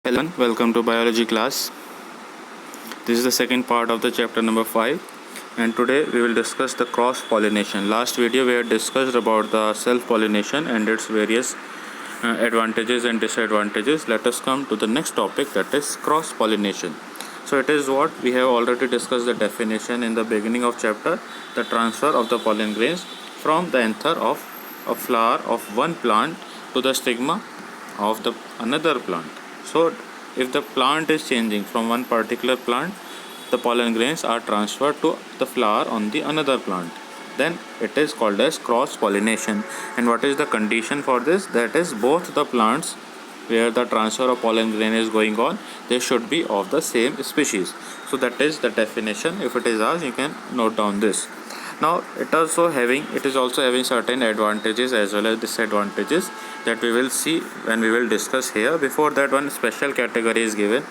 Hello, welcome to biology class. This is the second part of the chapter number 5, and today we will discuss the cross pollination. Last video we had discussed about the self pollination and its various advantages and disadvantages. Let us come to the next topic, that is cross pollination. So it is what we have already discussed the definition in the beginning of chapter, the transfer of the pollen grains from the anther of a flower of one plant to the stigma of the another plant. So if the plant is changing from one particular plant, the pollen grains are transferred to the flower on the another plant. Then it is called as cross pollination. And what is the condition for this? That is, both the plants where the transfer of pollen grain is going on, they should be of the same species. So that is the definition. If it is asked, you can note down this. Now it is also having certain advantages as well as disadvantages that we will see when we will discuss here. Before that, one special category is given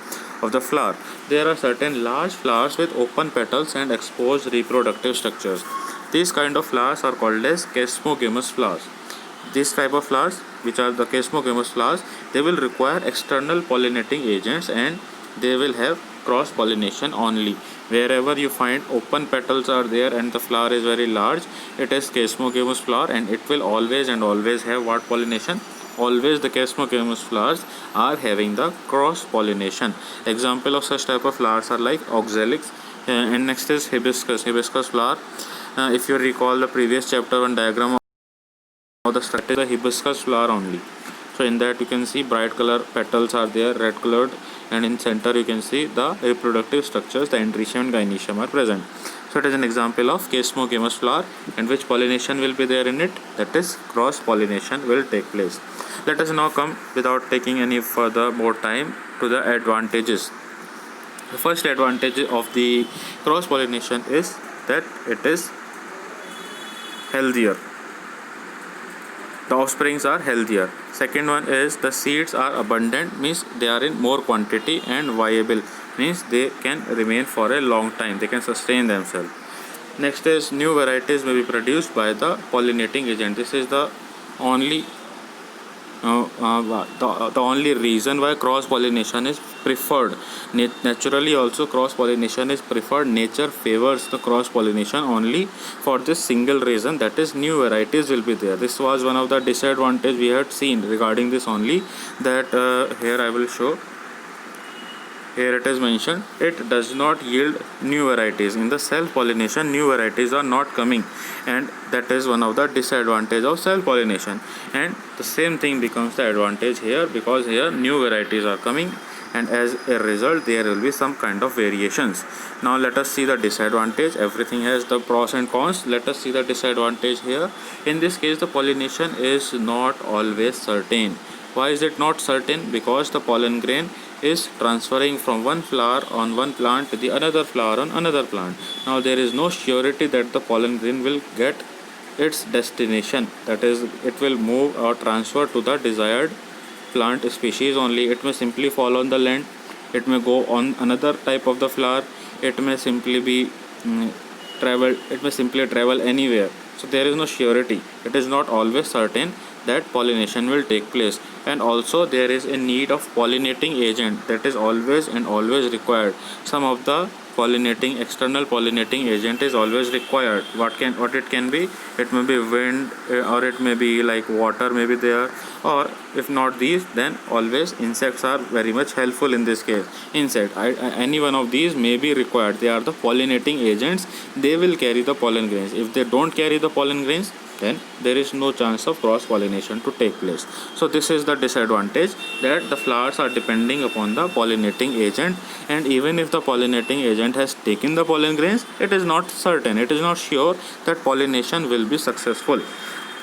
of the flower. There are certain large flowers with open petals and exposed reproductive structures. These kind of flowers are called as chasmogamous flowers. This type of flowers, which are the chasmogamous flowers, they will require external pollinating agents and they will have cross pollination only. Wherever you find open petals are there and the flower is very large, it is chasmogamous flower, and it will always have what pollination? Always the chasmogamous flowers are having the cross pollination. Example of such type of flowers are like oxalis, and next is hibiscus flower. If you recall the previous chapter one diagram of the structure, the hibiscus flower only. So in that you can see bright color petals are there, red colored, and in center you can see the reproductive structures, the androecium and gynoecium are present. So it is an example of chasmogamous flower, and which pollination will be there in it? That is cross pollination will take place. Let us now come, without taking any further more time, to the advantages. The first advantage of the cross pollination is that it is healthier. The offsprings are healthier. Second one is the seeds are abundant, means they are in more quantity, and viable, means they can remain for a long time, they can sustain themselves. Next is new varieties may be produced by the pollinating agent. This is the only the only reason why cross pollination is preferred. Naturally also cross pollination is preferred. Nature favors the cross pollination only for this single reason, that is new varieties will be there. This was one of the disadvantage we had seen regarding this only, that here I will show. Here it is mentioned, it does not yield new varieties. In the self pollination, new varieties are not coming, and that is one of the disadvantage of self pollination. And the same thing becomes the advantage here, because here new varieties are coming, and as a result there will be some kind of variations. Now let us see the disadvantage. Everything has the pros and cons. Let us see the disadvantage here. In this case, the pollination is not always certain. Why is it not certain? Because the pollen grain is transferring from one flower on one plant to the another flower on another plant. Now there is no surety that the pollen grain will get its destination, that is, it will move or transfer to the desired plant species only. It may simply fall on the land, it may go on another type of the flower, it may simply be travel anywhere. So there is no surety. It is not always certain that pollination will take place. And also there is a need of pollinating agent, that is always required. Some of the external pollinating agent is always required. What it can be? It may be wind, or it may be like water may be there, or if not these, then always insects are very much helpful in this case. Any one of these may be required. They are the pollinating agents, they will carry the pollen grains. If they don't carry the pollen grains, then there is no chance of cross pollination to take place. So this is the disadvantage, that the flowers are depending upon the pollinating agent, and even if the pollinating agent has taken the pollen grains, it is not certain, it is not sure that pollination will be successful.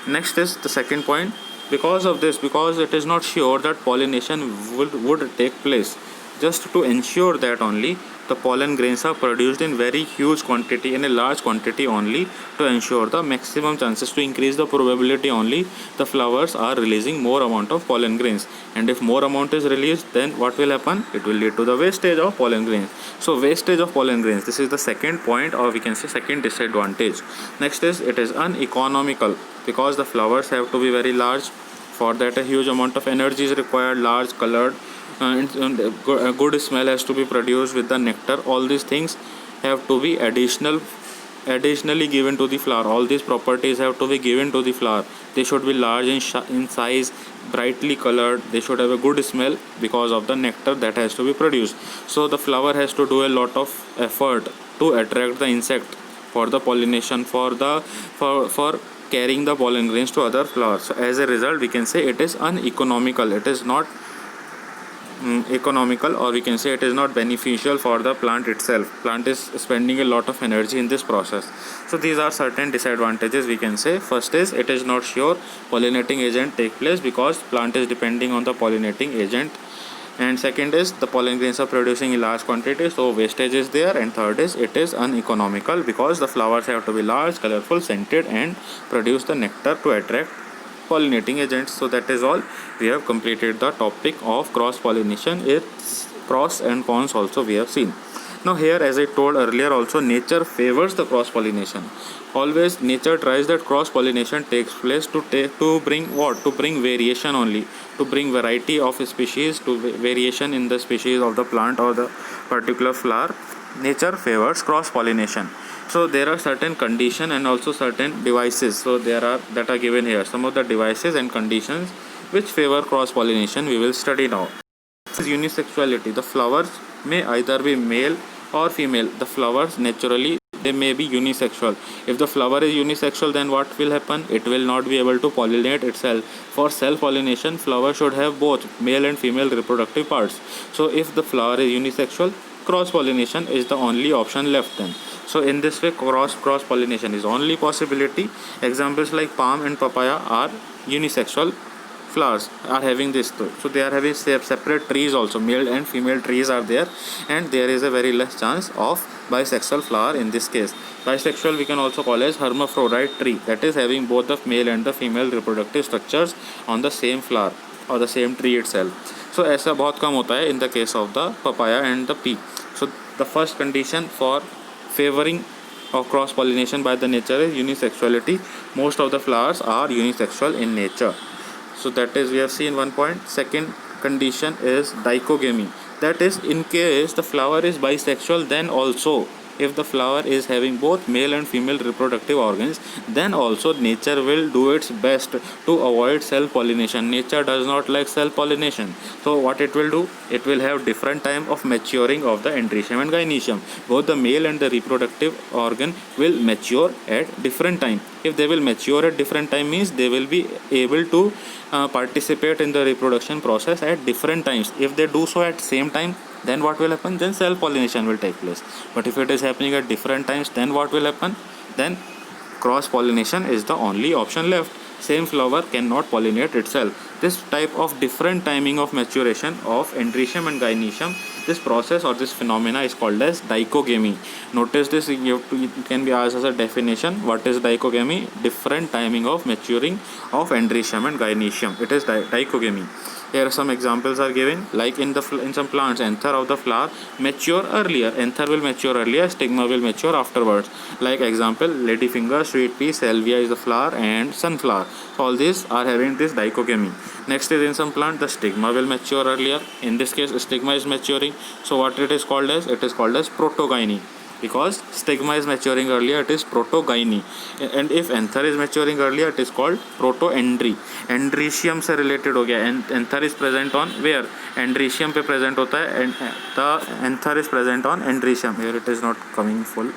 Next is the second point. Because of this, because it is not sure that pollination would take place, just to ensure that only the pollen grains are produced in very huge quantity, in a large quantity only, to ensure the maximum chances, to increase the probability only, the flowers are releasing more amount of pollen grains. And if more amount is released, then what will happen? It will lead to the wastage of pollen grains. So wastage of pollen grains, this is the second point, or we can say second disadvantage. Next is, it is uneconomical, because the flowers have to be very large. For that a huge amount of energy is required, large colored a good smell has to be produced with the nectar. All these things have to be additionally given to the flower. All these properties have to be given to the flower. They should be large in size, brightly colored. They should have a good smell because of the nectar that has to be produced. So the flower has to do a lot of effort to attract the insect for the pollination, for carrying the pollen grains to other flowers. So as a result, we can say it is uneconomical. It is not economical, or we can say it is not beneficial for the plant itself. Plant is spending a lot of energy in this process. So these are certain disadvantages we can say. First is, it is not sure pollinating agent take place because plant is depending on the pollinating agent. And second is, the pollen grains are producing in large quantities, so wastage is there. And third is, it is uneconomical because the flowers have to be large, colorful, scented, and produce the nectar to attract pollinating agents. So that is all. We have completed the topic of cross pollination. Its pros and cons also we have seen. Now here, as I told earlier also, nature favors the cross pollination. Always nature tries that cross pollination takes place to bring what? To bring variation only, to bring variety of species, to variation in the species of the plant or the particular flower. Nature favors cross pollination. So there are certain conditions and also certain devices. So there are that are given here. Some of the devices and conditions which favor cross pollination we will study now. This is unisexuality. The flowers may either be male or female. The flowers naturally, they may be unisexual. If the flower is unisexual, then what will happen? It will not be able to pollinate itself. For self-pollination, flower should have both male and female reproductive parts. So if the flower is unisexual, cross-pollination is the only option left then. So in this way, cross-pollination is only possibility. Examples like palm and papaya are unisexual flowers, are having this too. So they are having separate trees also. Male and female trees are there, and there is a very less chance of bisexual flower in this case. Bisexual we can also call as hermaphrodite tree, that is having both the male and the female reproductive structures on the same flower or the same tree itself. So ऐसा बहुत कम होता है in the case of the papaya and the pea. So the first condition for favoring of cross pollination by the nature is unisexuality. Most of the flowers are unisexual in nature. So that is, we have seen one point. Second condition is dichogamy. That is, in case the flower is bisexual, then also if the flower is having both male and female reproductive organs, then also nature will do its best to avoid self-pollination. Nature does not like self-pollination. So what it will do? It will have different time of maturing of the andrecium and gynoecium. Both the male and the reproductive organ will mature at different time. If they will mature at different time, means they will be able to participate in the reproduction process at different times. If they do so at same time, then what will happen? Then self-pollination will take place. But if it is happening at different times, then what will happen? Then cross-pollination is the only option left. Same flower cannot pollinate itself. This type of different timing of maturation of andrecium and gynoecium, this process or this phenomena is called as dichogamy. Notice this, it can be asked as a definition. What is dichogamy? Different timing of maturing of andrecium and gynoecium. It is dichogamy. Here some examples are given, like in some plants, anther of the flower mature earlier. Anther will mature earlier, stigma will mature afterwards. Like example, ladyfinger, sweet pea, salvia is the flower, and sunflower. So all these are having this dichogamy. Next is, in some plant the stigma will mature earlier. In this case, stigma is maturing. So what it is called as? It is called as protogyny. Because stigma is maturing earlier, it is protogyny. And if anther is maturing earlier, it is called protoandry. Andrecium से related हो गया. And anther is present on where? Andrecium पे present होता है. And the anther is present on andrecium. Here it is not coming full.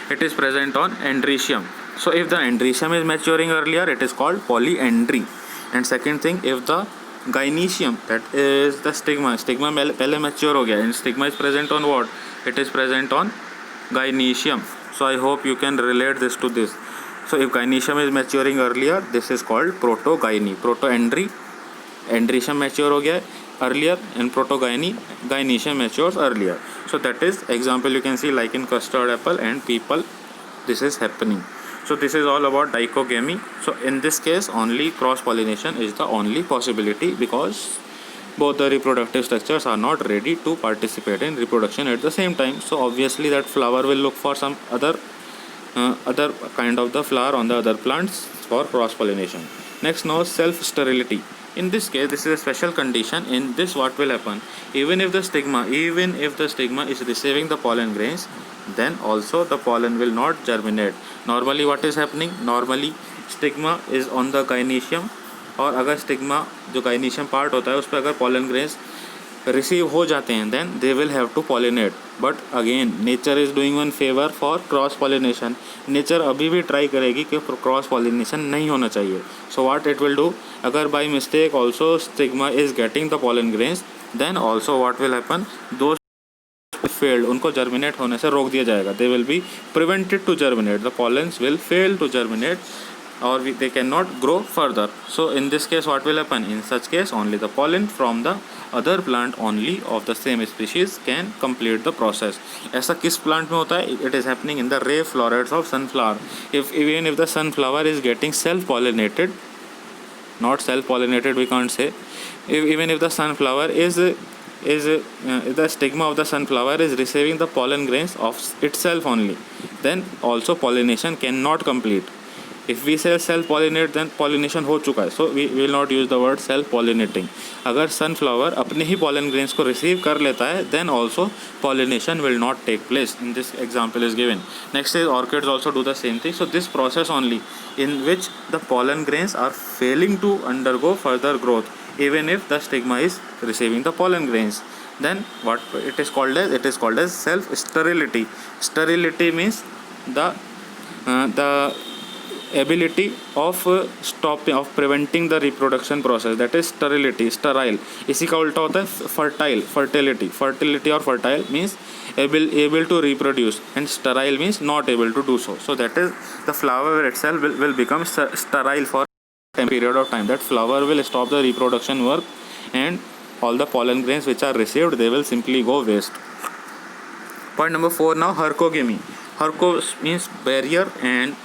It is present on andrecium. So if the andrecium is maturing earlier, it is called polyandry. And second thing, if the gynoecium, that is the stigma पहले mature हो गया, and stigma is present on what? It is present on gynoecium. So I hope you can relate this to this. So if gynoecium is maturing earlier, this is called protogyny. Protoandry, andrecium mature हो गया earlier, and protogyny, gynoecium matures earlier. So that is example you can see, like in custard apple and people, this is happening. So this is all about dichogamy. So in this case, only cross pollination is the only possibility, because both the reproductive structures are not ready to participate in reproduction at the same time. So obviously that flower will look for some other kind of the flower on the other plants for cross pollination. Next, now self sterility. In this case, this is a special condition. In this, what will happen? Even if the stigma is receiving the pollen grains, then also the pollen will not germinate. Normally what is happening? Normally stigma is on the gynoecium, और अगर stigma जो gynoecium part होता है उस पर अगर pollen grains receive हो जाते हैं then they will have to pollinate. But again nature is doing one favour for cross pollination. Nature अभी भी ट्राई करेगी कि क्रॉस पॉलिनेशन नहीं होना चाहिए. So what it will do, अगर by mistake also stigma is getting the pollen grains then also what will happen, दो failed, उनको जर्मिनेट होने से रोक दिया जाएगा. They will be prevented to germinate. The pollens will fail to germinate or they cannot grow further. So in this case what will happen? In such case only the pollen from the other plant only of the same species can complete the process. ऐसा किस plant में होता है? It is happening in the ray florets of sunflower. Even if the sunflower is getting self pollinated, not self pollinated we can't say, even if the sunflower is the stigma of the sunflower is receiving the pollen grains of itself only, then also pollination cannot complete. If we say self pollinate then pollination हो चुका है. So we will not use the word self pollinating. अगर sunflower अपने ही pollen grains को receive कर लेता है then also pollination will not take place. In this example is given. Next is orchids also do the same thing. So this process only in which the pollen grains are failing to undergo further growth even if the stigma is receiving the pollen grains, then what it is called as? It is called as self sterility. Sterility means the ability of stopping of preventing the reproduction process, that is sterility. sterile इसी का उल्टा होता है fertile. fertility or fertile means able to reproduce and sterile means not able to do so. So that is the flower itself will become sterile for a period of time. That flower will stop the reproduction work and all the pollen grains which are received they will simply go waste. Point number 4 now, hercogamy. Herco means barrier and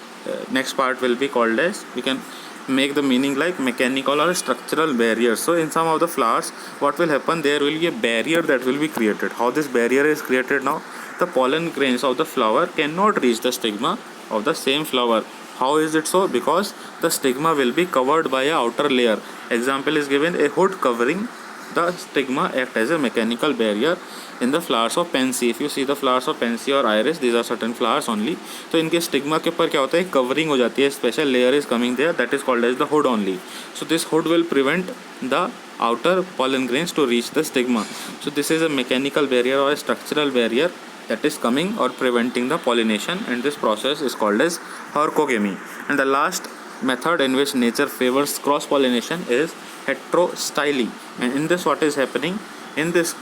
next part will be called as, we can make the meaning like mechanical or structural barriers. So in some of the flowers what will happen, there will be a barrier that will be created. How this barrier is created now? The pollen grains of the flower cannot reach the stigma of the same flower. How is it so? Because the stigma will be covered by a outer layer. Example is given, a hood covering the stigma act as a mechanical barrier in the flowers of pansy. If you see the flowers of pansy or iris, these are certain flowers only. तो इनके stigma के ऊपर क्या होता है, covering हो जाती है, special layer is coming there, that is called as the hood only. So this hood will prevent the outer pollen grains to reach the stigma. So this is a mechanical barrier or a structural barrier that is coming or preventing the pollination, and this process is called as hercogamy. And the last method in which nature favors cross pollination is heterostyly. And in this what is happening, in this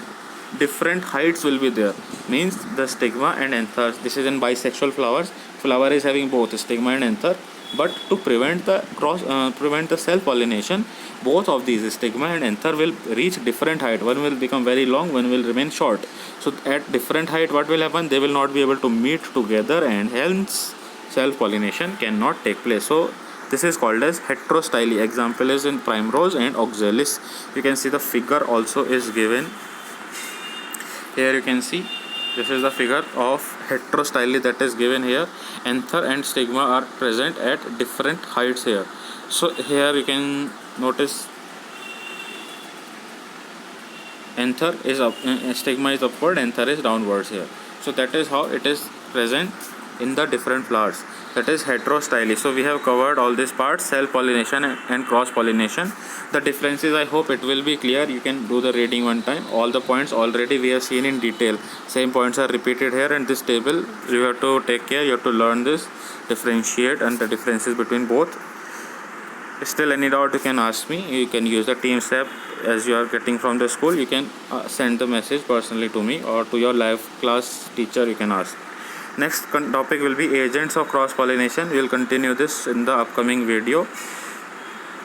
different heights will be there, means the stigma and anthers. This is in bisexual flowers, flower is having both stigma and anther, but to prevent the self pollination, both of these stigma and anther will reach different height. One will become very long, one will remain short. So at different height what will happen, they will not be able to meet together and hence self pollination cannot take place. So this is called as heterostyly. Example is in primrose and oxalis. You can see the figure also is given here. You can see this is the figure of heterostyly that is given here. Anther and stigma are present at different heights here. So here you can notice anther is up, stigma is upward, anther is downwards here. So that is how it is present in the different flowers. That is heterostyly. So we have covered all these parts, self pollination and cross pollination. The differences, I hope it will be clear. You can do the reading one time. All the points already we have seen in detail. Same points are repeated here, and this table you have to take care, you have to learn this, differentiate and the differences between both. Still any doubt you can ask me. You can use the Teams app as you are getting from the school. You can send the message personally to me or to your live class teacher you can ask. Next topic will be agents of cross pollination. We will continue this in the upcoming video.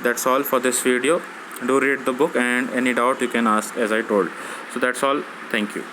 That's all for this video. Do read the book and any doubt you can ask as I told. So that's all. Thank you.